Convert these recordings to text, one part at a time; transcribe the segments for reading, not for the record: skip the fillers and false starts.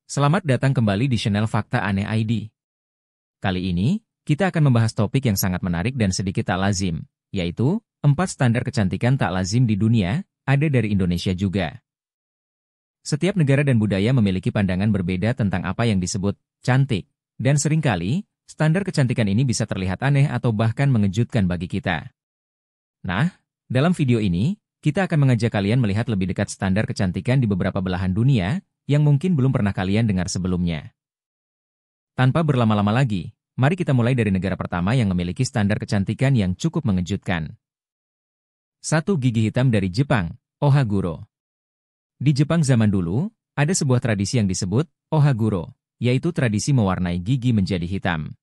Selamat datang kembali di channel Fakta Aneh ID. Kali ini, kita akan membahas topik yang sangat menarik dan sedikit tak lazim, yaitu 4 standar kecantikan tak lazim di dunia, ada dari Indonesia juga. Setiap negara dan budaya memiliki pandangan berbeda tentang apa yang disebut cantik, dan seringkali, standar kecantikan ini bisa terlihat aneh atau bahkan mengejutkan bagi kita. Nah, dalam video ini, kita akan mengajak kalian melihat lebih dekat standar kecantikan di beberapa belahan dunia, yang mungkin belum pernah kalian dengar sebelumnya. Tanpa berlama-lama lagi, mari kita mulai dari negara pertama yang memiliki standar kecantikan yang cukup mengejutkan. 1. Gigi hitam dari Jepang, Ohaguro. Di Jepang zaman dulu, ada sebuah tradisi yang disebut Ohaguro, yaitu tradisi mewarnai gigi menjadi hitam.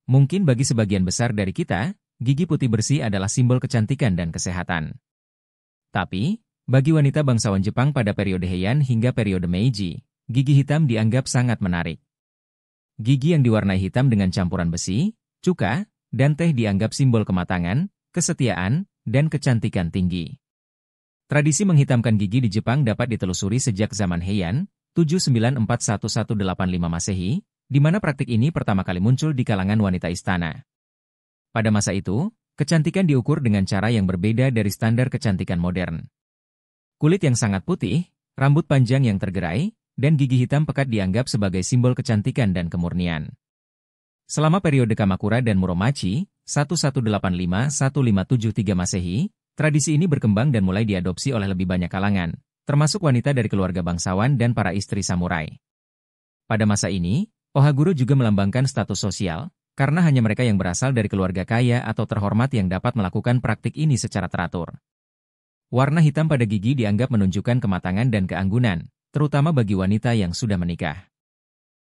Mungkin bagi sebagian besar dari kita, gigi putih bersih adalah simbol kecantikan dan kesehatan. Tapi, bagi wanita bangsawan Jepang pada periode Heian hingga periode Meiji, gigi hitam dianggap sangat menarik. Gigi yang diwarnai hitam dengan campuran besi, cuka, dan teh dianggap simbol kematangan, kesetiaan, dan kecantikan tinggi. Tradisi menghitamkan gigi di Jepang dapat ditelusuri sejak zaman Heian, 794-1185 Masehi, di mana praktik ini pertama kali muncul di kalangan wanita istana. Pada masa itu, kecantikan diukur dengan cara yang berbeda dari standar kecantikan modern. Kulit yang sangat putih, rambut panjang yang tergerai, dan gigi hitam pekat dianggap sebagai simbol kecantikan dan kemurnian. Selama periode Kamakura dan Muromachi, 1185-1573 Masehi, tradisi ini berkembang dan mulai diadopsi oleh lebih banyak kalangan, termasuk wanita dari keluarga bangsawan dan para istri samurai. Pada masa ini, Ohaguro juga melambangkan status sosial, karena hanya mereka yang berasal dari keluarga kaya atau terhormat yang dapat melakukan praktik ini secara teratur. Warna hitam pada gigi dianggap menunjukkan kematangan dan keanggunan, terutama bagi wanita yang sudah menikah.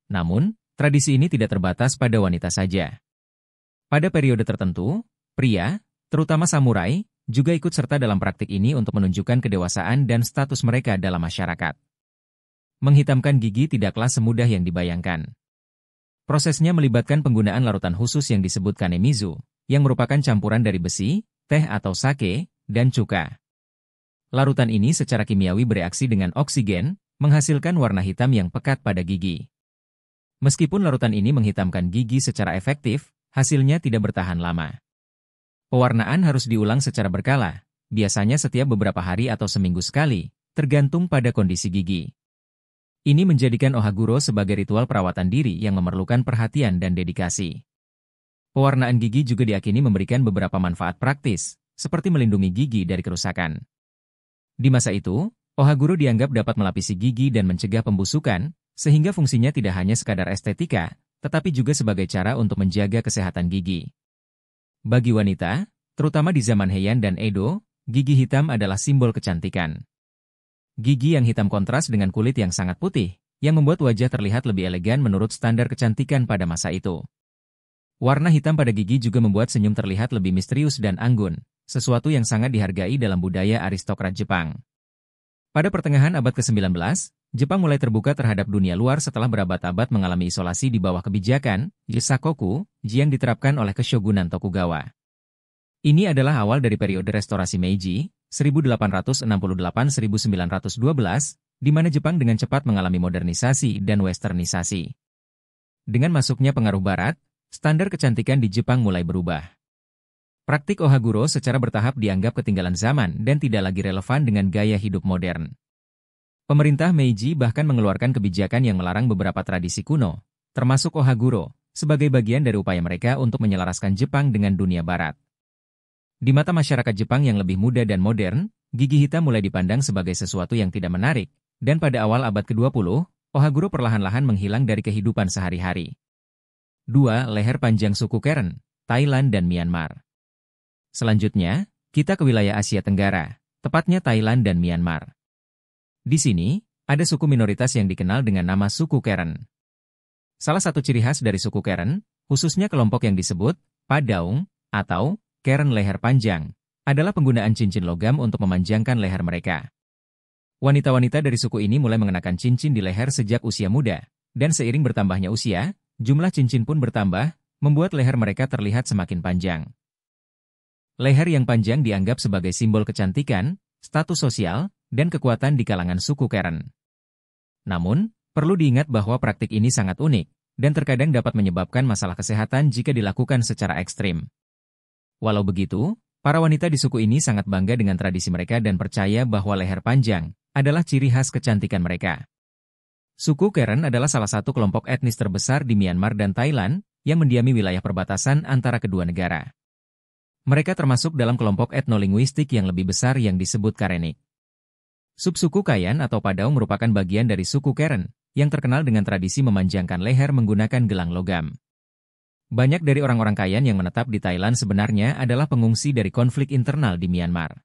Namun, tradisi ini tidak terbatas pada wanita saja. Pada periode tertentu, pria, terutama samurai, juga ikut serta dalam praktik ini untuk menunjukkan kedewasaan dan status mereka dalam masyarakat. Menghitamkan gigi tidaklah semudah yang dibayangkan. Prosesnya melibatkan penggunaan larutan khusus yang disebut kanemizu, yang merupakan campuran dari besi, teh atau sake, dan cuka. Larutan ini secara kimiawi bereaksi dengan oksigen, menghasilkan warna hitam yang pekat pada gigi. Meskipun larutan ini menghitamkan gigi secara efektif, hasilnya tidak bertahan lama. Pewarnaan harus diulang secara berkala, biasanya setiap beberapa hari atau seminggu sekali, tergantung pada kondisi gigi. Ini menjadikan Ohaguro sebagai ritual perawatan diri yang memerlukan perhatian dan dedikasi. Pewarnaan gigi juga diyakini memberikan beberapa manfaat praktis, seperti melindungi gigi dari kerusakan. Di masa itu, Ohaguro dianggap dapat melapisi gigi dan mencegah pembusukan, sehingga fungsinya tidak hanya sekadar estetika, tetapi juga sebagai cara untuk menjaga kesehatan gigi. Bagi wanita, terutama di zaman Heian dan Edo, gigi hitam adalah simbol kecantikan. Gigi yang hitam kontras dengan kulit yang sangat putih, yang membuat wajah terlihat lebih elegan menurut standar kecantikan pada masa itu. Warna hitam pada gigi juga membuat senyum terlihat lebih misterius dan anggun, sesuatu yang sangat dihargai dalam budaya aristokrat Jepang. Pada pertengahan abad ke-19, Jepang mulai terbuka terhadap dunia luar setelah berabad-abad mengalami isolasi di bawah kebijakan Yusakoku yang diterapkan oleh Keshogunan Tokugawa. Ini adalah awal dari periode restorasi Meiji, 1868-1912, di mana Jepang dengan cepat mengalami modernisasi dan westernisasi. Dengan masuknya pengaruh Barat, standar kecantikan di Jepang mulai berubah. Praktik Ohaguro secara bertahap dianggap ketinggalan zaman dan tidak lagi relevan dengan gaya hidup modern. Pemerintah Meiji bahkan mengeluarkan kebijakan yang melarang beberapa tradisi kuno, termasuk Ohaguro, sebagai bagian dari upaya mereka untuk menyelaraskan Jepang dengan dunia Barat. Di mata masyarakat Jepang yang lebih muda dan modern, gigi hitam mulai dipandang sebagai sesuatu yang tidak menarik, dan pada awal abad ke-20, Ohaguro perlahan-lahan menghilang dari kehidupan sehari-hari. 2. Leher panjang suku Karen, Thailand dan Myanmar. Selanjutnya, kita ke wilayah Asia Tenggara, tepatnya Thailand dan Myanmar. Di sini, ada suku minoritas yang dikenal dengan nama suku Karen. Salah satu ciri khas dari suku Karen, khususnya kelompok yang disebut Padaung atau Karen leher panjang, adalah penggunaan cincin logam untuk memanjangkan leher mereka. Wanita-wanita dari suku ini mulai mengenakan cincin di leher sejak usia muda, dan seiring bertambahnya usia, jumlah cincin pun bertambah, membuat leher mereka terlihat semakin panjang. Leher yang panjang dianggap sebagai simbol kecantikan, status sosial, dan kekuatan di kalangan suku Karen. Namun, Perlu diingat bahwa praktik ini sangat unik, dan terkadang dapat menyebabkan masalah kesehatan jika dilakukan secara ekstrim. Walau begitu, para wanita di suku ini sangat bangga dengan tradisi mereka dan percaya bahwa leher panjang adalah ciri khas kecantikan mereka. Suku Karen adalah salah satu kelompok etnis terbesar di Myanmar dan Thailand yang mendiami wilayah perbatasan antara kedua negara. Mereka termasuk dalam kelompok etnolinguistik yang lebih besar yang disebut Karenik. Subsuku Kayan atau Padau merupakan bagian dari suku Karen, yang terkenal dengan tradisi memanjangkan leher menggunakan gelang logam. Banyak dari orang-orang Kayan yang menetap di Thailand sebenarnya adalah pengungsi dari konflik internal di Myanmar.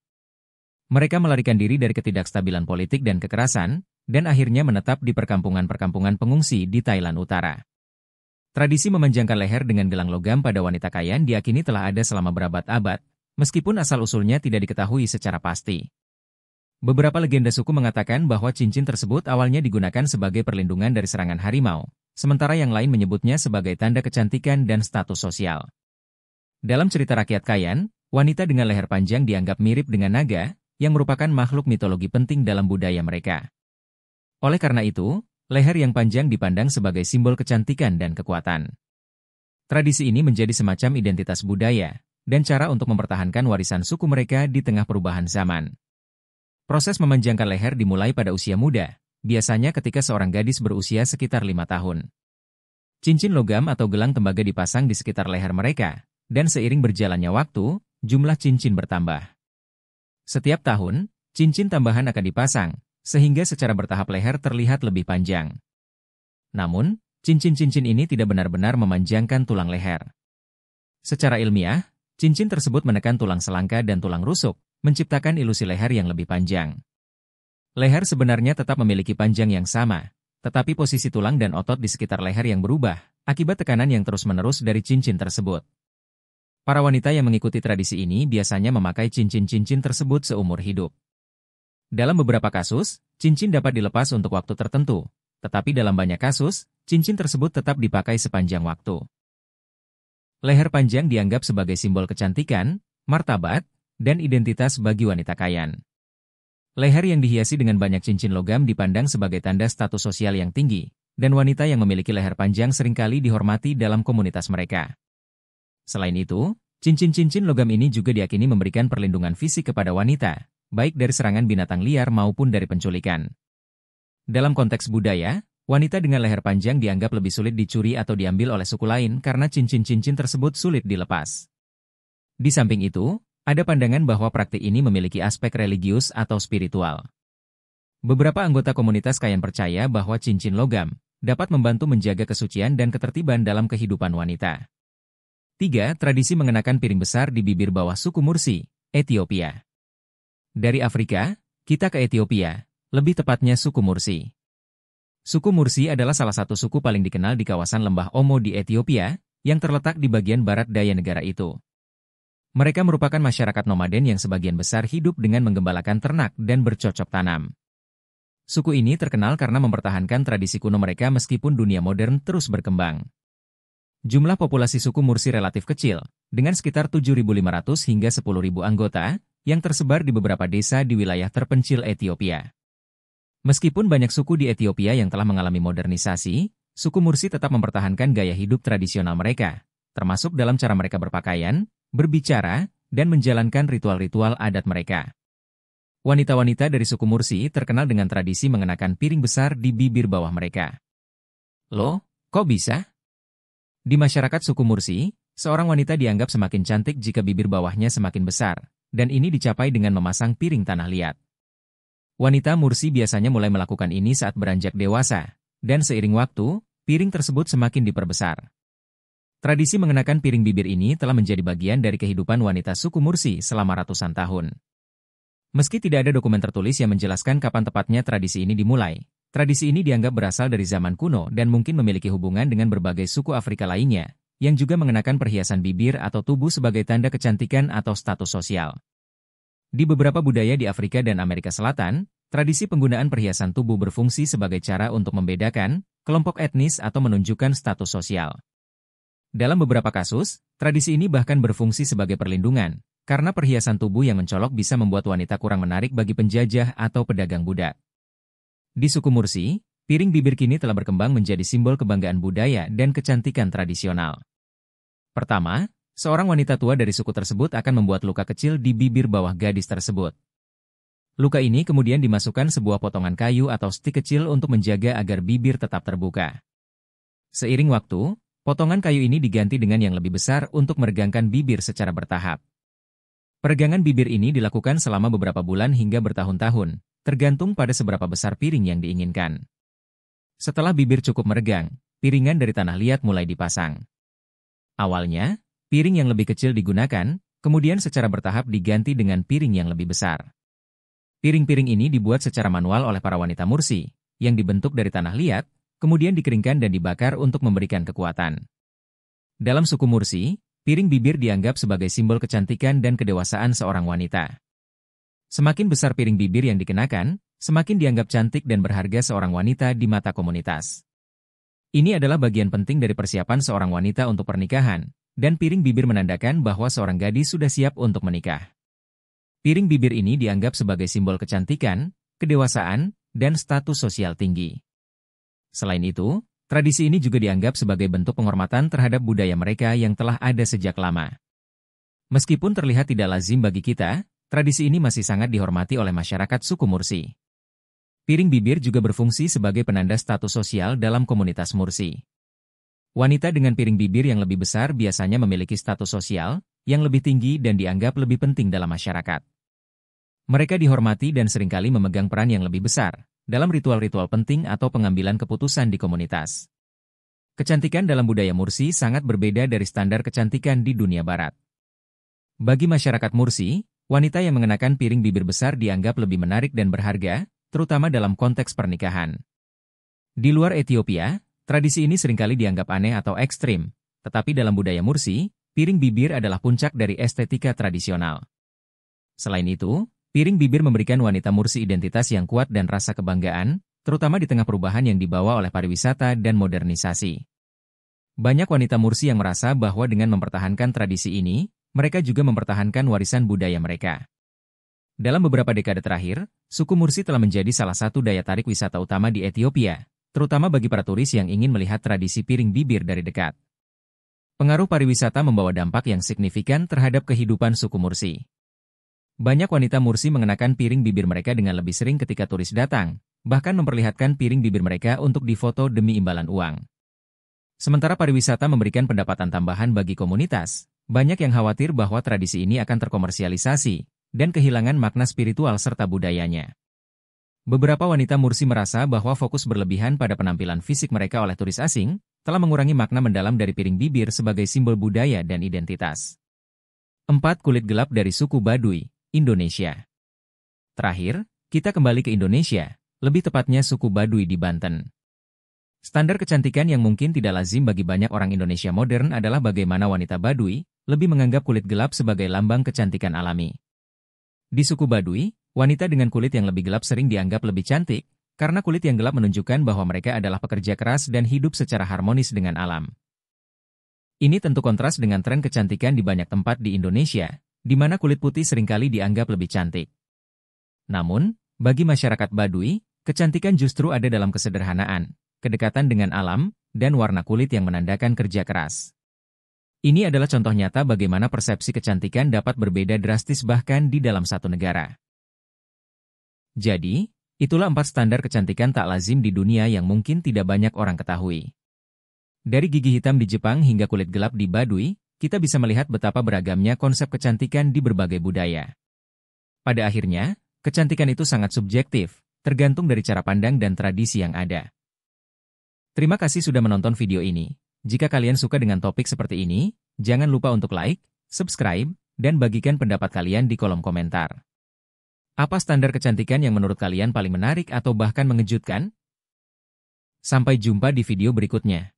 Mereka melarikan diri dari ketidakstabilan politik dan kekerasan, dan akhirnya menetap di perkampungan-perkampungan pengungsi di Thailand Utara. Tradisi memanjangkan leher dengan gelang logam pada wanita Kayan diyakini telah ada selama berabad-abad, meskipun asal-usulnya tidak diketahui secara pasti. Beberapa legenda suku mengatakan bahwa cincin tersebut awalnya digunakan sebagai perlindungan dari serangan harimau, sementara yang lain menyebutnya sebagai tanda kecantikan dan status sosial. Dalam cerita rakyat Kayan, wanita dengan leher panjang dianggap mirip dengan naga, yang merupakan makhluk mitologi penting dalam budaya mereka. Oleh karena itu, leher yang panjang dipandang sebagai simbol kecantikan dan kekuatan. Tradisi ini menjadi semacam identitas budaya, dan cara untuk mempertahankan warisan suku mereka di tengah perubahan zaman. Proses memanjangkan leher dimulai pada usia muda, biasanya ketika seorang gadis berusia sekitar 5 tahun. Cincin logam atau gelang tembaga dipasang di sekitar leher mereka, dan seiring berjalannya waktu, jumlah cincin bertambah. Setiap tahun, cincin tambahan akan dipasang, sehingga secara bertahap leher terlihat lebih panjang. Namun, cincin-cincin ini tidak benar-benar memanjangkan tulang leher. Secara ilmiah, cincin tersebut menekan tulang selangka dan tulang rusuk, menciptakan ilusi leher yang lebih panjang. Leher sebenarnya tetap memiliki panjang yang sama, tetapi posisi tulang dan otot di sekitar leher yang berubah, akibat tekanan yang terus-menerus dari cincin tersebut. Para wanita yang mengikuti tradisi ini biasanya memakai cincin-cincin tersebut seumur hidup. Dalam beberapa kasus, cincin dapat dilepas untuk waktu tertentu, tetapi dalam banyak kasus, cincin tersebut tetap dipakai sepanjang waktu. Leher panjang dianggap sebagai simbol kecantikan, martabat, dan identitas bagi wanita Kayan. Leher yang dihiasi dengan banyak cincin logam dipandang sebagai tanda status sosial yang tinggi, dan wanita yang memiliki leher panjang seringkali dihormati dalam komunitas mereka. Selain itu, cincin-cincin logam ini juga diyakini memberikan perlindungan fisik kepada wanita, baik dari serangan binatang liar maupun dari penculikan. Dalam konteks budaya, wanita dengan leher panjang dianggap lebih sulit dicuri atau diambil oleh suku lain karena cincin-cincin tersebut sulit dilepas. Di samping itu, ada pandangan bahwa praktik ini memiliki aspek religius atau spiritual. Beberapa anggota komunitas Kayan percaya bahwa cincin logam dapat membantu menjaga kesucian dan ketertiban dalam kehidupan wanita. 3. Tradisi mengenakan piring besar di bibir bawah suku Mursi, Ethiopia. Dari Afrika, kita ke Ethiopia, lebih tepatnya suku Mursi. Suku Mursi adalah salah satu suku paling dikenal di kawasan lembah Omo di Ethiopia, yang terletak di bagian barat daya negara itu. Mereka merupakan masyarakat nomaden yang sebagian besar hidup dengan menggembalakan ternak dan bercocok tanam. Suku ini terkenal karena mempertahankan tradisi kuno mereka meskipun dunia modern terus berkembang. Jumlah populasi suku Mursi relatif kecil, dengan sekitar 7.500 hingga 10.000 anggota, yang tersebar di beberapa desa di wilayah terpencil Ethiopia. Meskipun banyak suku di Ethiopia yang telah mengalami modernisasi, suku Mursi tetap mempertahankan gaya hidup tradisional mereka, termasuk dalam cara mereka berpakaian, berbicara, dan menjalankan ritual-ritual adat mereka. Wanita-wanita dari suku Mursi terkenal dengan tradisi mengenakan piring besar di bibir bawah mereka. Loh, kok bisa? Di masyarakat suku Mursi, seorang wanita dianggap semakin cantik jika bibir bawahnya semakin besar, dan ini dicapai dengan memasang piring tanah liat. Wanita Mursi biasanya mulai melakukan ini saat beranjak dewasa, dan seiring waktu, piring tersebut semakin diperbesar. Tradisi mengenakan piring bibir ini telah menjadi bagian dari kehidupan wanita suku Mursi selama ratusan tahun. Meski tidak ada dokumen tertulis yang menjelaskan kapan tepatnya tradisi ini dimulai, tradisi ini dianggap berasal dari zaman kuno dan mungkin memiliki hubungan dengan berbagai suku Afrika lainnya, yang juga mengenakan perhiasan bibir atau tubuh sebagai tanda kecantikan atau status sosial. Di beberapa budaya di Afrika dan Amerika Selatan, tradisi penggunaan perhiasan tubuh berfungsi sebagai cara untuk membedakan kelompok etnis atau menunjukkan status sosial. Dalam beberapa kasus, tradisi ini bahkan berfungsi sebagai perlindungan, karena perhiasan tubuh yang mencolok bisa membuat wanita kurang menarik bagi penjajah atau pedagang budak. Di suku Mursi, piring bibir kini telah berkembang menjadi simbol kebanggaan budaya dan kecantikan tradisional. Pertama, seorang wanita tua dari suku tersebut akan membuat luka kecil di bibir bawah gadis tersebut. Luka ini kemudian dimasukkan sebuah potongan kayu atau stik kecil untuk menjaga agar bibir tetap terbuka. Seiring waktu, potongan kayu ini diganti dengan yang lebih besar untuk meregangkan bibir secara bertahap. Peregangan bibir ini dilakukan selama beberapa bulan hingga bertahun-tahun, tergantung pada seberapa besar piring yang diinginkan. Setelah bibir cukup meregang, piringan dari tanah liat mulai dipasang. Awalnya, piring yang lebih kecil digunakan, kemudian secara bertahap diganti dengan piring yang lebih besar. Piring-piring ini dibuat secara manual oleh para wanita Mursi, yang dibentuk dari tanah liat, kemudian dikeringkan dan dibakar untuk memberikan kekuatan. Dalam suku Mursi, piring bibir dianggap sebagai simbol kecantikan dan kedewasaan seorang wanita. Semakin besar piring bibir yang dikenakan, semakin dianggap cantik dan berharga seorang wanita di mata komunitas. Ini adalah bagian penting dari persiapan seorang wanita untuk pernikahan, dan piring bibir menandakan bahwa seorang gadis sudah siap untuk menikah. Piring bibir ini dianggap sebagai simbol kecantikan, kedewasaan, dan status sosial tinggi. Selain itu, tradisi ini juga dianggap sebagai bentuk penghormatan terhadap budaya mereka yang telah ada sejak lama. Meskipun terlihat tidak lazim bagi kita, tradisi ini masih sangat dihormati oleh masyarakat suku Mursi. Piring bibir juga berfungsi sebagai penanda status sosial dalam komunitas Mursi. Wanita dengan piring bibir yang lebih besar biasanya memiliki status sosial yang lebih tinggi dan dianggap lebih penting dalam masyarakat. Mereka dihormati dan seringkali memegang peran yang lebih besar dalam ritual-ritual penting atau pengambilan keputusan di komunitas. Kecantikan dalam budaya Mursi sangat berbeda dari standar kecantikan di dunia barat. Bagi masyarakat Mursi, wanita yang mengenakan piring bibir besar dianggap lebih menarik dan berharga, terutama dalam konteks pernikahan. Di luar Ethiopia, tradisi ini seringkali dianggap aneh atau ekstrim, tetapi dalam budaya Mursi, piring bibir adalah puncak dari estetika tradisional. Selain itu, piring bibir memberikan wanita Mursi identitas yang kuat dan rasa kebanggaan, terutama di tengah perubahan yang dibawa oleh pariwisata dan modernisasi. Banyak wanita Mursi yang merasa bahwa dengan mempertahankan tradisi ini, mereka juga mempertahankan warisan budaya mereka. Dalam beberapa dekade terakhir, suku Mursi telah menjadi salah satu daya tarik wisata utama di Ethiopia, terutama bagi para turis yang ingin melihat tradisi piring bibir dari dekat. Pengaruh pariwisata membawa dampak yang signifikan terhadap kehidupan suku Mursi. Banyak wanita Mursi mengenakan piring bibir mereka dengan lebih sering ketika turis datang, bahkan memperlihatkan piring bibir mereka untuk difoto demi imbalan uang. Sementara pariwisata memberikan pendapatan tambahan bagi komunitas, banyak yang khawatir bahwa tradisi ini akan terkomersialisasi dan kehilangan makna spiritual serta budayanya. Beberapa wanita Mursi merasa bahwa fokus berlebihan pada penampilan fisik mereka oleh turis asing telah mengurangi makna mendalam dari piring bibir sebagai simbol budaya dan identitas. 4. Kulit gelap dari suku Baduy, Indonesia. Terakhir, kita kembali ke Indonesia, lebih tepatnya suku Baduy di Banten. Standar kecantikan yang mungkin tidak lazim bagi banyak orang Indonesia modern adalah bagaimana wanita Baduy lebih menganggap kulit gelap sebagai lambang kecantikan alami. Di suku Baduy, wanita dengan kulit yang lebih gelap sering dianggap lebih cantik, karena kulit yang gelap menunjukkan bahwa mereka adalah pekerja keras dan hidup secara harmonis dengan alam. Ini tentu kontras dengan tren kecantikan di banyak tempat di Indonesia, di mana kulit putih seringkali dianggap lebih cantik. Namun, bagi masyarakat Baduy, kecantikan justru ada dalam kesederhanaan, kedekatan dengan alam, dan warna kulit yang menandakan kerja keras. Ini adalah contoh nyata bagaimana persepsi kecantikan dapat berbeda drastis bahkan di dalam satu negara. Jadi, itulah 4 standar kecantikan tak lazim di dunia yang mungkin tidak banyak orang ketahui. Dari gigi hitam di Jepang hingga kulit gelap di Baduy, kita bisa melihat betapa beragamnya konsep kecantikan di berbagai budaya. Pada akhirnya, kecantikan itu sangat subjektif, tergantung dari cara pandang dan tradisi yang ada. Terima kasih sudah menonton video ini. Jika kalian suka dengan topik seperti ini, jangan lupa untuk like, subscribe, dan bagikan pendapat kalian di kolom komentar. Apa standar kecantikan yang menurut kalian paling menarik atau bahkan mengejutkan? Sampai jumpa di video berikutnya.